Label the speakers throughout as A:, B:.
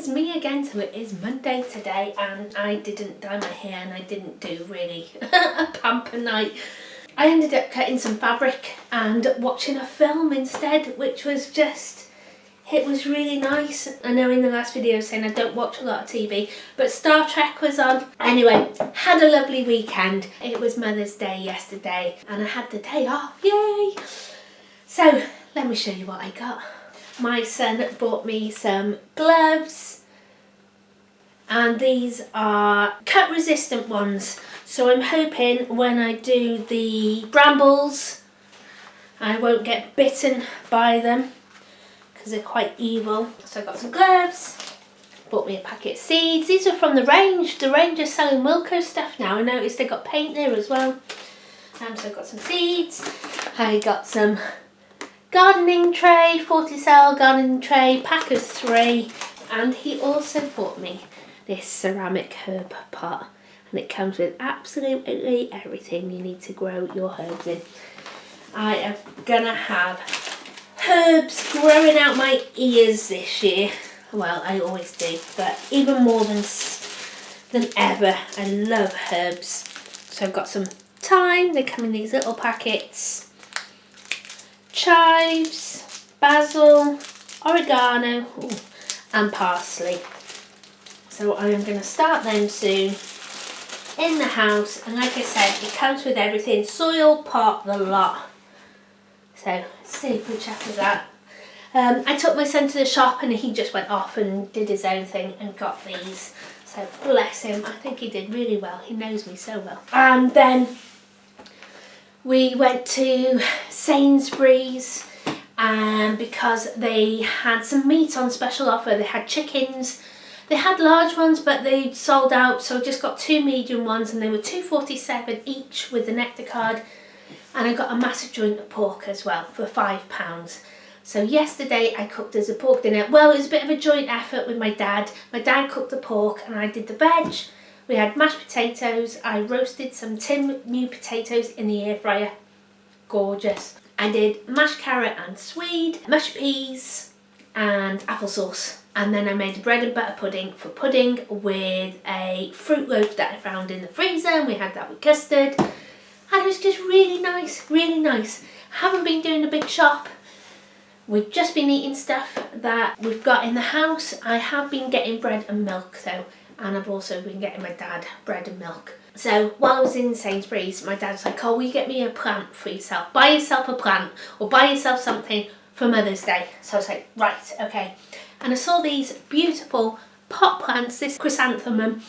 A: is me again. So it is Monday today and I didn't dye my hair and I didn't do really a pamper night. I ended up cutting some fabric and watching a film instead, which was just, it was really nice. I know in the last video I was saying I don't watch a lot of TV, but Star Trek was on. Anyway, had a lovely weekend. It was Mother's Day yesterday and I had the day off, yay! So let me show you what I got. My son bought me some gloves and these are cut resistant ones. So I'm hoping when I do the brambles I won't get bitten by them because they're quite evil. So I got some gloves, bought me a packet of seeds. These are from the range. The range is selling Wilko stuff now. I noticed they got paint there as well. So I got some seeds. I got some gardening tray, 40 cell gardening tray, pack of 3, and he also bought me this ceramic herb pot and it comes with absolutely everything you need to grow your herbs in. I am gonna have herbs growing out my ears this year. Well, I always do, but even more than ever, I love herbs. So I've got some thyme, they come in these little packets, chives, basil, oregano, and parsley. So I am going to start them soon in the house, and like I said, it comes with everything, soil, pot, the lot. So super chuffed with that. I took my son to the shop and he just went off and did his own thing and got these. So bless him, I think he did really well. He knows me so well. And then we went to Sainsbury's because they had some meat on special offer. They had chickens. They had large ones but they sold out, so I just got 2 medium ones and they were £2.47 each with the Nectar card. And I got a massive joint of pork as well for £5. So yesterday I cooked as a pork dinner. Well, it was a bit of a joint effort with my dad. My dad cooked the pork and I did the veg. We had mashed potatoes. I roasted some tin new potatoes in the air fryer. Gorgeous. I did mashed carrot and swede, mashed peas and applesauce. And then I made a bread and butter pudding for pudding with a fruit loaf that I found in the freezer, and we had that with custard. And it was just really nice, really nice. Haven't been doing a big shop. We've just been eating stuff that we've got in the house. I have been getting bread and milk though. And I've also been getting my dad bread and milk. So while I was in Sainsbury's, my dad was like, oh, will you get me a plant for yourself? Buy yourself a plant or buy yourself something for Mother's Day. So I was like, right, okay. And I saw these beautiful pot plants, this chrysanthemum.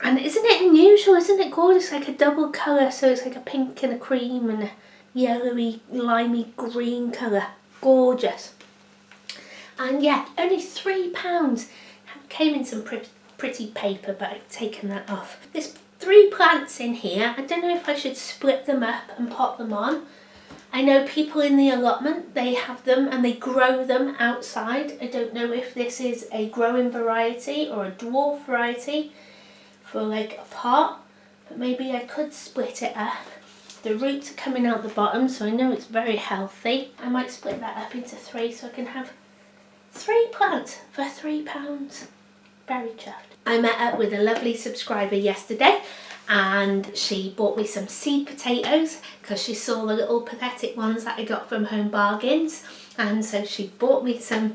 A: And isn't it unusual? Isn't it gorgeous? Like a double colour. So it's like a pink and a cream and a yellowy, limey green colour. Gorgeous. And yeah, only £3. Came in some pretty paper, but I've taken that off. There's 3 plants in here. I don't know if I should split them up and pot them on. I know people in the allotment, they have them and they grow them outside. I don't know if this is a growing variety or a dwarf variety for like a pot, but maybe I could split it up. The roots are coming out the bottom, so I know it's very healthy. I might split that up into 3 so I can have 3 plants for £3. Very chuffed. I met up with a lovely subscriber yesterday and she bought me some seed potatoes because she saw the little pathetic ones that I got from Home Bargains, and so she bought me some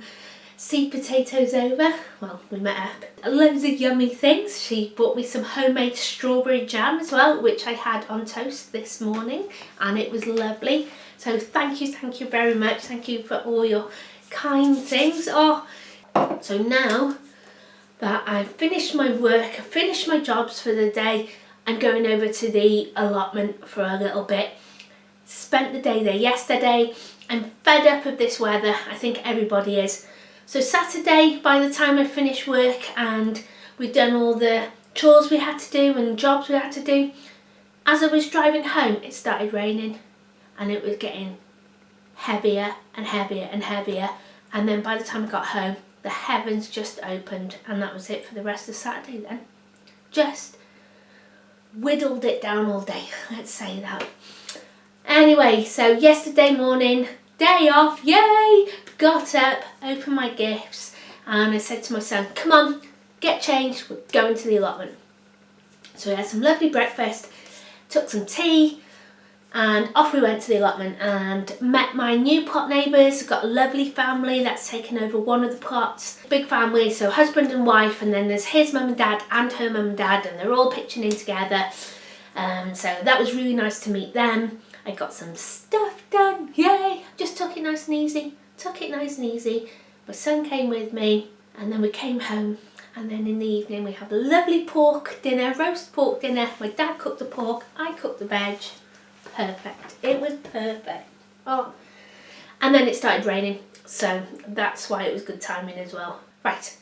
A: seed potatoes over. Well, we met up. Loads of yummy things. She bought me some homemade strawberry jam as well, which I had on toast this morning and it was lovely. So thank you very much. Thank you for all your kind things. Oh, so now that I've finished my work, I've finished my jobs for the day, I'm going over to the allotment for a little bit. Spent the day there yesterday. I'm fed up of this weather. I think everybody is. So Saturday, by the time I finished work and we'd done all the chores we had to do and jobs we had to do, as I was driving home, it started raining and it was getting heavier and heavier and heavier. And then by the time I got home, the heavens just opened and that was it for the rest of Saturday then. Just whittled it down all day, let's say that. Anyway, so yesterday morning, day off, yay! Got up, opened my gifts and I said to my son, come on, get changed, we're going to the allotment. So we had some lovely breakfast, took some tea, and off we went to the allotment and met my new plot neighbours. Got a lovely family that's taken over one of the plots. Big family, so husband and wife, and then there's his mum and dad and her mum and dad, and they're all pitching in together. So that was really nice to meet them. I got some stuff done, yay! Just took it nice and easy, My son came with me, and then we came home, and then in the evening we had a lovely pork dinner, roast pork dinner. My dad cooked the pork, I cooked the veg. Perfect. It was perfect. Oh, and then it started raining, so that's why it was good timing as well. Right,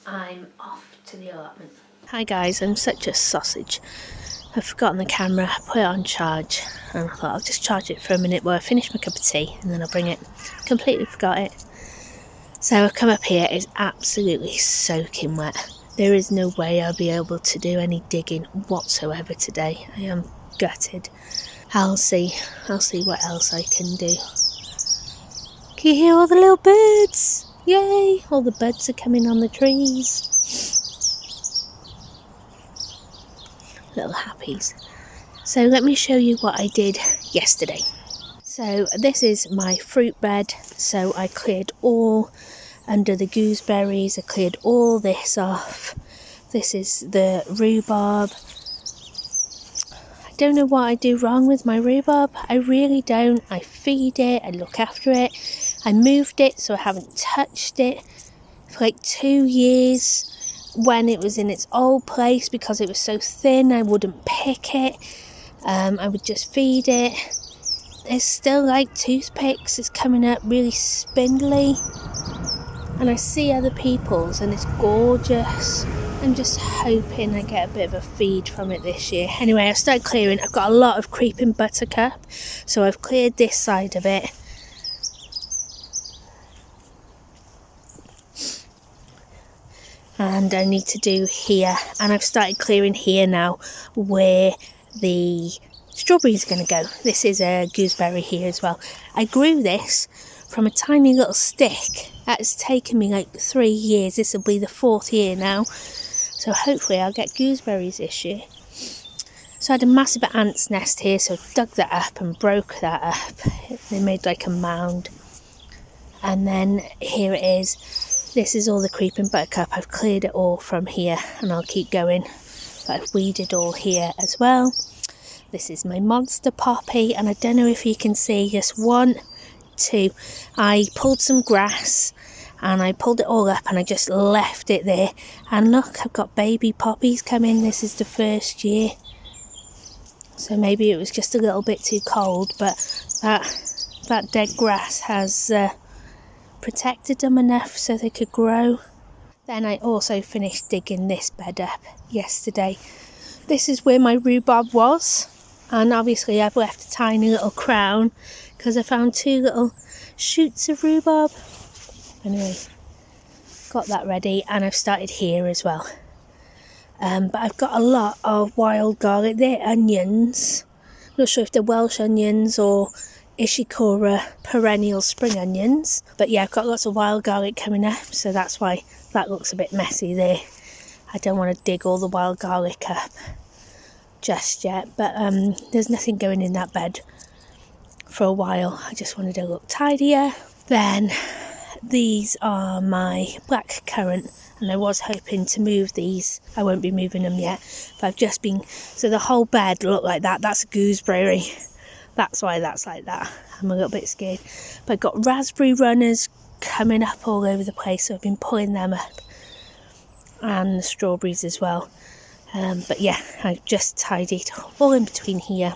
A: I'm off to the allotment. Hi guys, I'm such a sausage. I've forgotten the camera, put it on charge, and I thought I'll just charge it for a minute while I finish my cup of tea, and then I'll bring it. Completely forgot it. So I've come up here, it's absolutely soaking wet. There is no way I'll be able to do any digging whatsoever today. I am gutted. I'll see what else I can do. Can you hear all the little birds? Yay! All the buds are coming on the trees. Little happies. So let me show you what I did yesterday. So this is my fruit bed. So I cleared all under the gooseberries. I cleared all this off. This is the rhubarb. Don't know what I do wrong with my rhubarb. I really don't. I feed it, I look after it. I moved it, so I haven't touched it for like 2 years. When it was in its old place, because it was so thin, I wouldn't pick it. I would just feed it. There's still like toothpicks. It's coming up really spindly. And I see other people's and it's gorgeous. I'm just hoping I get a bit of a feed from it this year. Anyway, I've started clearing. I've got a lot of creeping buttercup, so I've cleared this side of it. And I need to do here, and I've started clearing here now where the strawberries are going to go. This is a gooseberry here as well. I grew this from a tiny little stick. That's taken me like 3 years. This will be the 4th year now. So hopefully I'll get gooseberries this year. So I had a massive ant's nest here, so I dug that up and broke that up. They made like a mound. And then here it is. This is all the creeping buttercup. I've cleared it all from here and I'll keep going. But I've weeded all here as well. This is my monster poppy, and I don't know if you can see, just 1, 2. I pulled some grass and I pulled it all up and I just left it there. And look, I've got baby poppies coming. This is the 1st year. So maybe it was just a little bit too cold, but that dead grass has protected them enough so they could grow. Then I also finished digging this bed up yesterday. This is where my rhubarb was, and obviously I've left a tiny little crown because I found 2 little shoots of rhubarb. Anyway, got that ready, and I've started here as well. But I've got a lot of wild garlic. They're onions. I'm not sure if they're Welsh onions or Ishikura perennial spring onions. But yeah, I've got lots of wild garlic coming up, so that's why that looks a bit messy there. I don't want to dig all the wild garlic up just yet, but there's nothing going in that bed for a while. I just wanted to look tidier. Then these are my black currant, and I was hoping to move these. I won't be moving them yet, but I've just been, so the whole bed looked like that. That's a gooseberry. That's why that's like that. I'm a little bit scared. But I've got raspberry runners coming up all over the place, so I've been pulling them up, and the strawberries as well. But yeah, I've just tidied all in between here.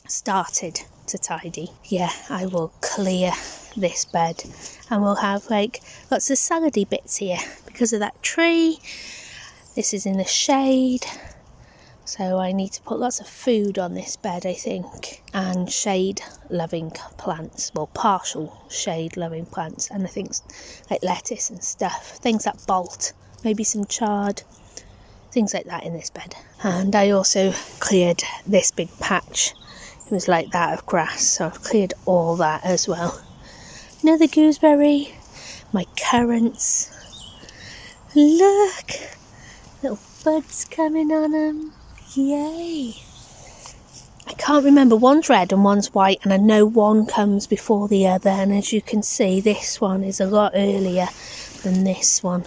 A: Started to tidy. Yeah, I will clear this bed and we'll have like lots of salady bits here because of that tree. This is in the shade, so I need to put lots of food on this bed, I think, and shade loving plants, well, partial shade loving plants, and I think like lettuce and stuff, things that bolt, maybe some chard, things like that in this bed. And I also cleared this big patch. It was like that of grass, so I've cleared all that as well. Another gooseberry, my currants, Look! Little buds coming on them. Yay! I can't remember, one's red and one's white, and I know one comes before the other, and as you can see this one is a lot earlier than this one.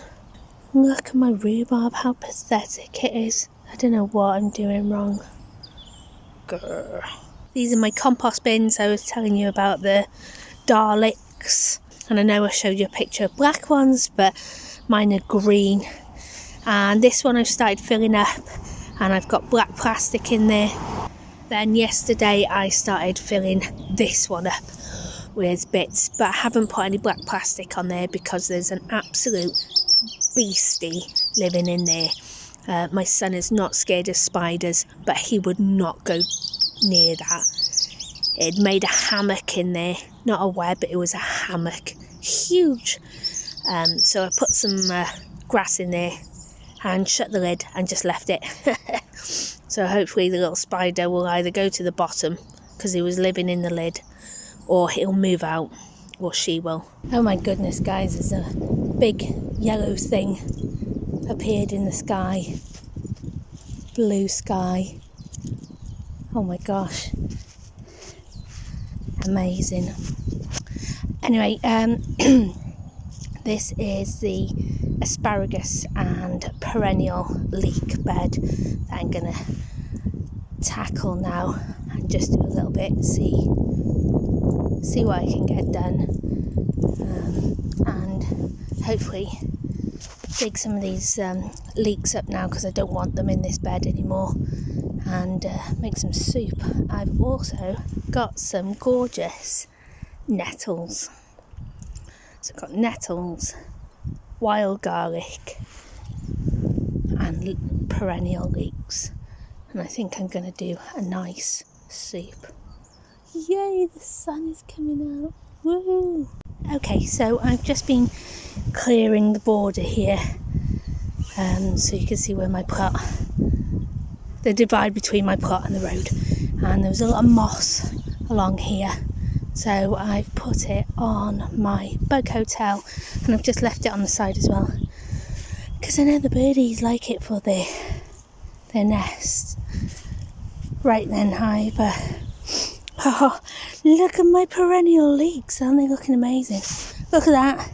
A: Look at my rhubarb, how pathetic it is. I don't know what I'm doing wrong. Grr. These are my compost bins. I was telling you about the Daleks, and I know I showed you a picture of black ones, but mine are green. And this one I've started filling up, and I've got black plastic in there. Then yesterday I started filling this one up with bits, but I haven't put any black plastic on there because there's an absolute beastie living in there. My son is not scared of spiders, but he would not go near that. It made a hammock in there, not a web, it was a hammock, huge. So I put some grass in there and shut the lid and just left it. So hopefully the little spider will either go to the bottom because he was living in the lid, or he'll move out, or she will. Oh my goodness guys, there's a big yellow thing appeared in the sky. Blue sky. Oh my gosh. Amazing. Anyway, this is the asparagus and perennial leek bed that I'm gonna tackle now and just do a little bit, see what I can get done, and hopefully dig some of these leeks up now because I don't want them in this bed anymore, and make some soup. I've also got some gorgeous nettles. So I've got nettles, wild garlic and perennial leeks, and I think I'm going to do a nice soup. Yay, the sun is coming out. Woo! Okay, so I've just been clearing the border here, so you can see where my plot, the divide between my plot and the road, and there was a lot of moss along here. So I've put it on my bug hotel, and I've just left it on the side as well because I know the birdies like it for their nest. Right then, oh, look at my perennial leeks, aren't they looking amazing? Look at that,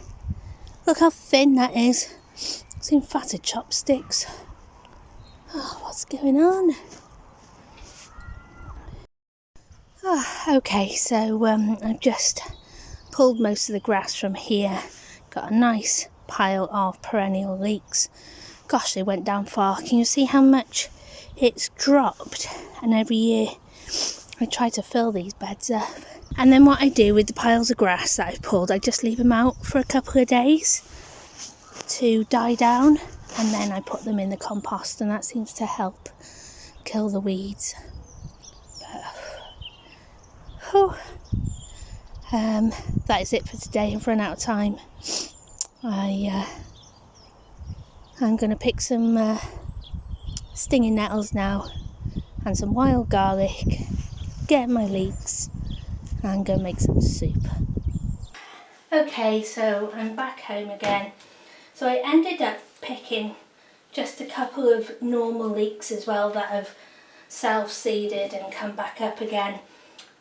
A: look how thin that is. Seen fatter chopsticks. Oh, what's going on? Okay, so I've just pulled most of the grass from here. Got a nice pile of perennial leeks. Gosh, they went down far. Can you see how much it's dropped? And every year I try to fill these beds up. And then what I do with the piles of grass that I've pulled, I just leave them out for a couple of days to die down, and then I put them in the compost, and that seems to help kill the weeds. That is it for today. I've run out of time. I'm going to pick some stinging nettles now and some wild garlic, get my leeks, and go make some soup. Okay, so I'm back home again. So I ended up picking just a couple of normal leeks as well that have self-seeded and come back up again.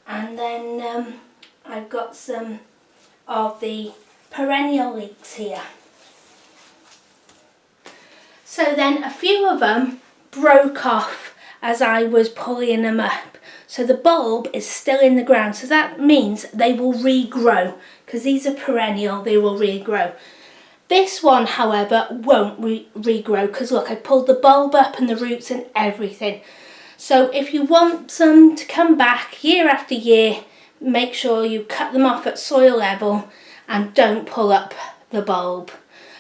A: And then I've got some of the perennial leeks here. So then a few of them broke off as I was pulling them up. So the bulb is still in the ground. So that means they will regrow, because these are perennial, they will regrow. This one, however, won't regrow because look, I pulled the bulb up and the roots and everything. So if you want them to come back year after year, make sure you cut them off at soil level and don't pull up the bulb.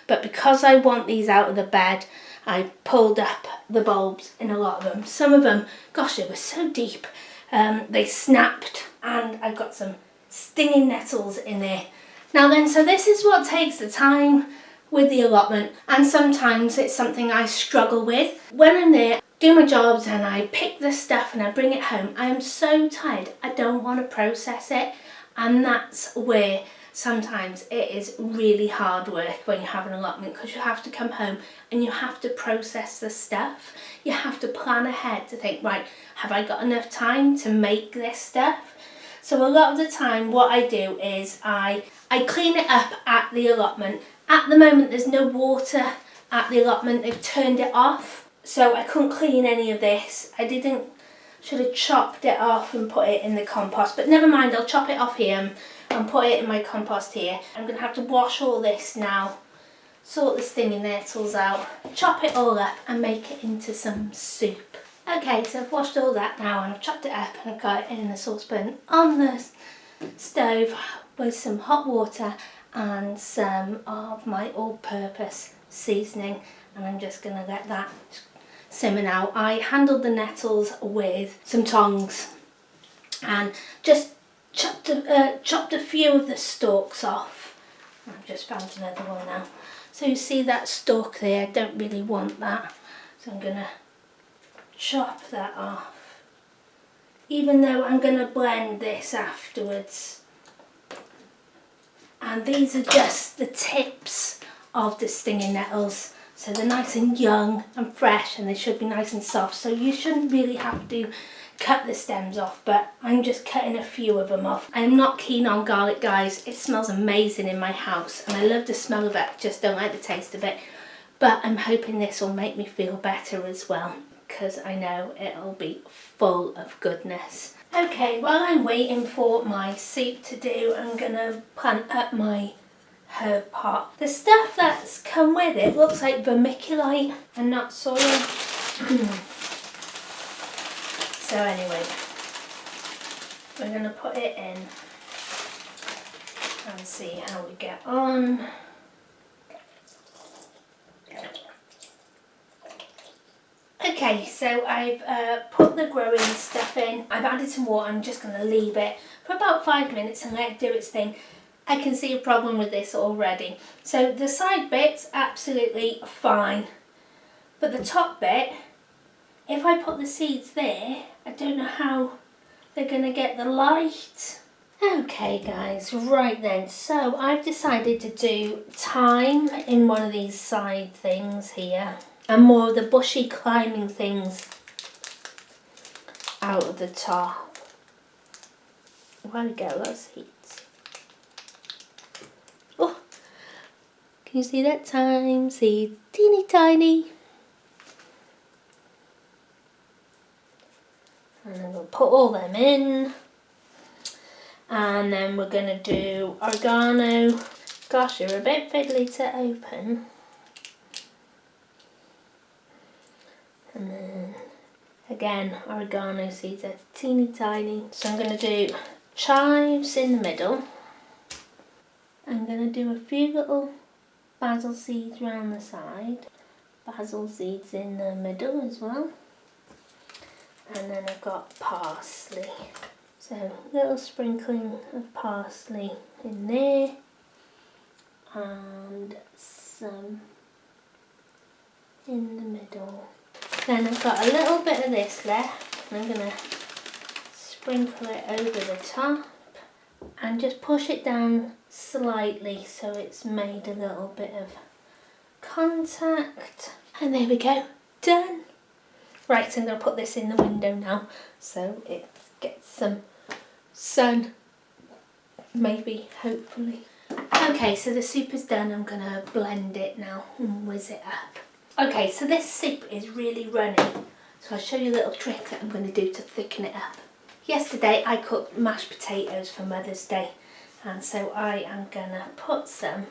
A: But because I want these out of the bed, I pulled up the bulbs in a lot of them. Some of them, gosh, they were so deep, they snapped, and I've got some stinging nettles in there. Now then, so this is what takes the time with the allotment, and sometimes it's something I struggle with. When I'm there, do my jobs and I pick the stuff and I bring it home, I am so tired, I don't want to process it, and that's where sometimes it is really hard work when you have an allotment, because you have to come home and you have to process the stuff. You have to plan ahead to think, right, have I got enough time to make this stuff? So a lot of the time what I do is I clean it up at the allotment. At the moment there's no water at the allotment, they've turned it off, so I couldn't clean any of this. Should have chopped it off and put it in the compost, but never mind, I'll chop it off here and put it in my compost here. I'm going to have to wash all this now, sort the stinging nettles out, chop it all up and make it into some soup. Okay, so I've washed all that now and I've chopped it up and I've got it in the saucepan on the stove with some hot water and some of my all-purpose seasoning, and I'm just going to let that simmer now. I handled the nettles with some tongs and just chopped a few of the stalks off. I've just found another one now. So you see that stalk there, I don't really want that, so I'm going to chop that off, even though I'm going to blend this afterwards. And these are just the tips of the stinging nettles, so they're nice and young and fresh, and they should be nice and soft, so you shouldn't really have to cut the stems off, but I'm just cutting a few of them off. I'm not keen on garlic, guys. It smells amazing in my house and I love the smell of it, just don't like the taste of it, but I'm hoping this will make me feel better as well, because I know it'll be full of goodness. Okay, while I'm waiting for my soup to do, I'm gonna plant up my herb pot. The stuff that's come with it looks like vermiculite and not soil. So anyway, we're gonna put it in and see how we get on. Okay, so I've put the growing stuff in. I've added some water. I'm just going to leave it for about 5 minutes and let it do its thing. I can see a problem with this already. So the side bit's absolutely fine, but the top bit, if I put the seeds there, I don't know how they're going to get the light. Okay guys, right then, so I've decided to do thyme in one of these side things here, and more of the bushy climbing things out of the top. There we go, those seeds. Oh, can you see that thyme seed? Teeny tiny. And then we'll put all them in. And then we're going to do oregano. Gosh, you're a bit fiddly to open. And then, again, oregano seeds are teeny tiny. So I'm going to do chives in the middle. I'm going to do a few little basil seeds around the side. Basil seeds in the middle as well. And then I've got parsley. So a little sprinkling of parsley in there. And some in the middle. Then I've got a little bit of this left. I'm going to sprinkle it over the top and just push it down slightly so it's made a little bit of contact. And there we go, done. Right, so I'm going to put this in the window now so it gets some sun, maybe, hopefully. Okay, so the soup is done. I'm going to blend it now and whiz it up. Okay, so this soup is really runny, so I'll show you a little trick that I'm going to do to thicken it up. Yesterday I cooked mashed potatoes for Mother's Day, and so I am going to put some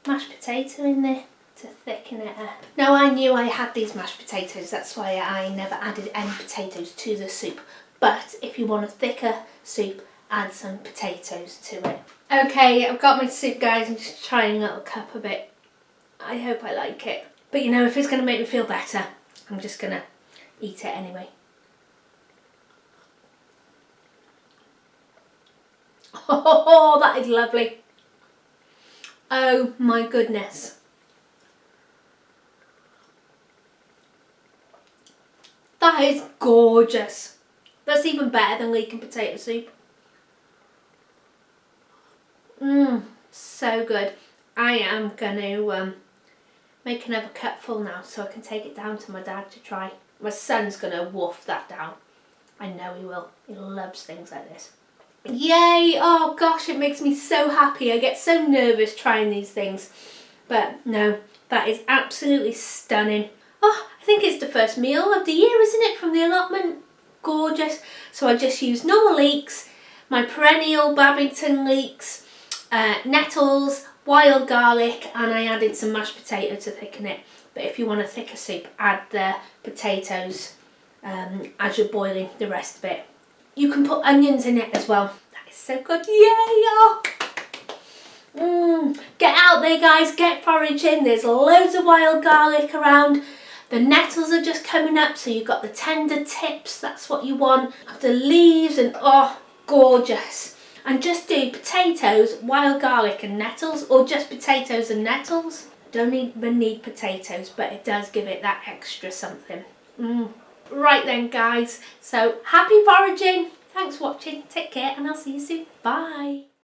A: mashed potato in there to thicken it up. Now I knew I had these mashed potatoes, that's why I never added any potatoes to the soup, but if you want a thicker soup, add some potatoes to it. Okay, I've got my soup, guys. I'm just trying a little cup of it. I hope I like it. But you know, if it's going to make me feel better, I'm just going to eat it anyway. Oh, that is lovely. Oh my goodness. That is gorgeous. That's even better than leek and potato soup. so good. I am going to make another cupful now so I can take it down to my dad to try. My son's going to wolf that down. I know he will. He loves things like this. Yay! Oh gosh, it makes me so happy. I get so nervous trying these things. But no, that is absolutely stunning. Oh, I think it's the first meal of the year, isn't it, from the allotment? Gorgeous. So I just used normal leeks, my perennial Babington leeks, nettles, wild garlic, and I added some mashed potato to thicken it. But if you want a thicker soup, add the potatoes as you're boiling the rest of it. You can put onions in it as well. That is so good. Yay! Oh. Get out there, guys, get foraging. There's loads of wild garlic around. The nettles are just coming up, so you've got the tender tips, that's what you want. The leaves, and oh, gorgeous. And just do potatoes, wild garlic and nettles, or just potatoes and nettles. Don't even need potatoes, but it does give it that extra something. Right then, guys, so happy foraging. Thanks for watching, take care, and I'll see you soon. Bye.